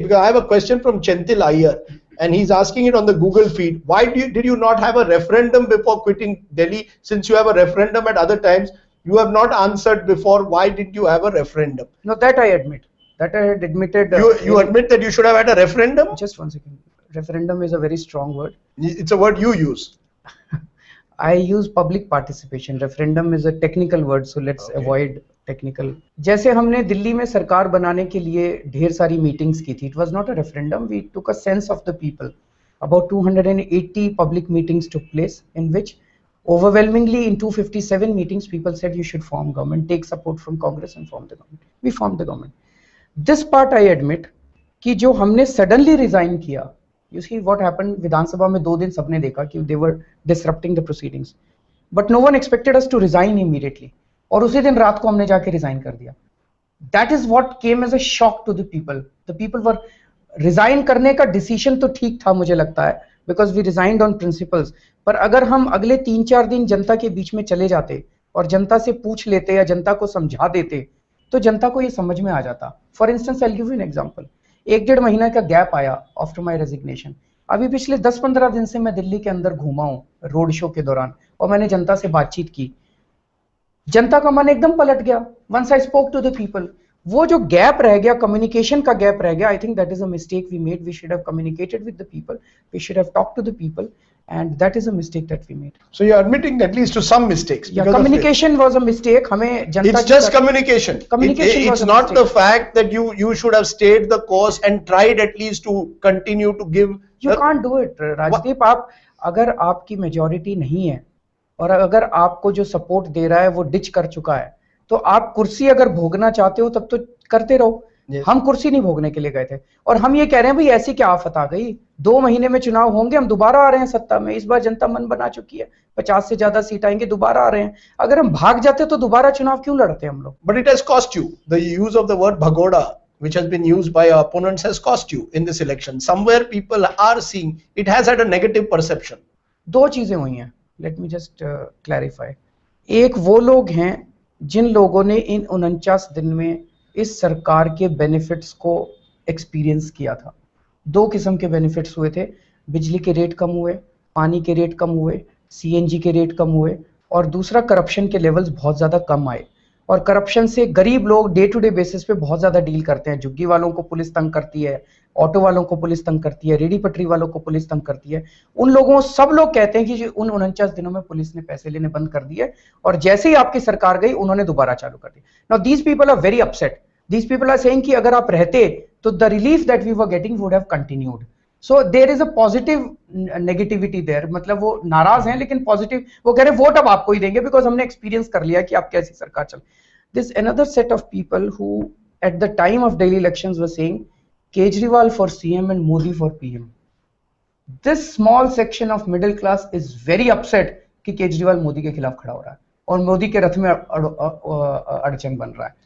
Because I have a question from Chentil Iyer, and he's asking it on the Google feed. Why did you not have a referendum before quitting Delhi? Since you have a referendum at other times, you have not answered before. Why did you have a referendum? No, that I admit. That I had admitted. You admit that you should have had a referendum? Just one second. Referendum is a very strong word. It's a word you use. I use public participation. Referendum is a technical word, so let's avoid technical. जैसे हमने दिल्ली में सरकार बनाने के लिए ढेर सारी meetings की थी. It was not a referendum. We took a sense of the people. About 280 public meetings took place, in which overwhelmingly in 257 meetings people said you should form government, take support from Congress and form the government. We formed the government. This part I admit कि जो हमने suddenly resign किया. You see what happened? विधानसभा में 2 दिन सबने देखा कि they were disrupting the proceedings, but no one expected us to resign immediately. और उसी दिन रात को हमने जाके resign कर दिया. That is what came as a shock to the people. The people were resign करने का decision तो ठीक था मुझे लगता है, because we resigned on principles. पर अगर हम अगले 3-4 दिन जनता के बीच में चले जाते और जनता से पूछ लेते या जनता को समझा देते, तो जनता को ये समझ में आ जाता. For instance, I'll give you an example. 1-1.5 महीना का गैप आया आफ्टर माय रेजिग्नेशन. अभी पिछले 10-15 दिन से मैं दिल्ली के अंदर घूमा हूं रोड शो के दौरान, और मैंने जनता से बातचीत की. जनता का मन एकदम पलट गया. Once I spoke to the people. वो जो गैप रह गया, कम्युनिकेशन का गैप रह गया, I think that is a mistake we made. We should have communicated with the people, we should have talked to the people, and that is a mistake that we made. So you're admitting at least to some mistakes. Yeah, communication was a mistake. हमें जनता it's just communication. It's not the fact that you should have stayed the course and tried at least to continue to give. You can't do it, Rajdeep. आप अगर आपकी majority नहीं है और अगर आपको जो सपोर्ट दे रहा है वो डिच कर चुका है, तो आप कुर्सी अगर भोगना चाहते हो तब तो करते रहो. हम कुर्सी नहीं भोगने के लिए गए थे, और हम ये कह रहे हैं भाई ऐसी क्या आफत आ गई, 2 महीने में चुनाव होंगे, हम दोबारा आ रहे हैं सत्ता में. इस बार जनता मन बना चुकी है, 50 से ज्यादा सीट आएंगे, दोबारा आ रहे हैं. अगर हम भाग जाते तो दोबारा चुनाव क्यों लड़ते हम लोग? But it has cost you. The use of the word bhagoda, which has been used by our opponents, has cost you in this election. Somewhere people are seeing it has had a negative perception. 2 चीजें हुई हैं. Let me just clarify. एक वो लोग हैं जिन लोगों ने इन 49 दिन में इस सरकार के बेनिफिट्स को एक्सपीरियंस किया था. 2 किस्म के बेनिफिट्स हुए थे. बिजली के रेट कम हुए, पानी के रेट कम हुए, सीएनजी के रेट कम हुए, और दूसरा करप्शन के लेवल्स बहुत ज़्यादा कम आए. और करप्शन से गरीब लोग डे टू डे बेसिस पे बहुत ज़्यादा डील करते हैं. झुग्गी वालों को पुलिस तंग करती है, ऑटो वालों को पुलिस तंग करती है, रेडी पटरी वालों को पुलिस तंग करती है. उन लोगों, सब लोग कहते हैं कि उन 49 दिनों में पुलिस ने पैसे लेने बंद कर दिए, और जैसे ही आपकी सरकार गई उन्होंने दोबारा चालू कर दिया. Now these people are very upset. These people are saying कि अगर आप रहते तो the relief that we were getting would have continued. So there is a positive negativity there. मतलब वो नाराज हैं लेकिन पॉजिटिव, वो कह रहे हैं वोट अब आपको ही देंगे बिकॉज हमने एक्सपीरियंस कर लिया कि आप कैसी सरकार चल. This another set of people who at the time of Delhi elections were saying Kejriwal for CM and Modi for PM. This small section of middle class is very upset कि केजरीवाल मोदी के खिलाफ खड़ा हो रहा है और मोदी के रथ में अड़चन बन रहा है.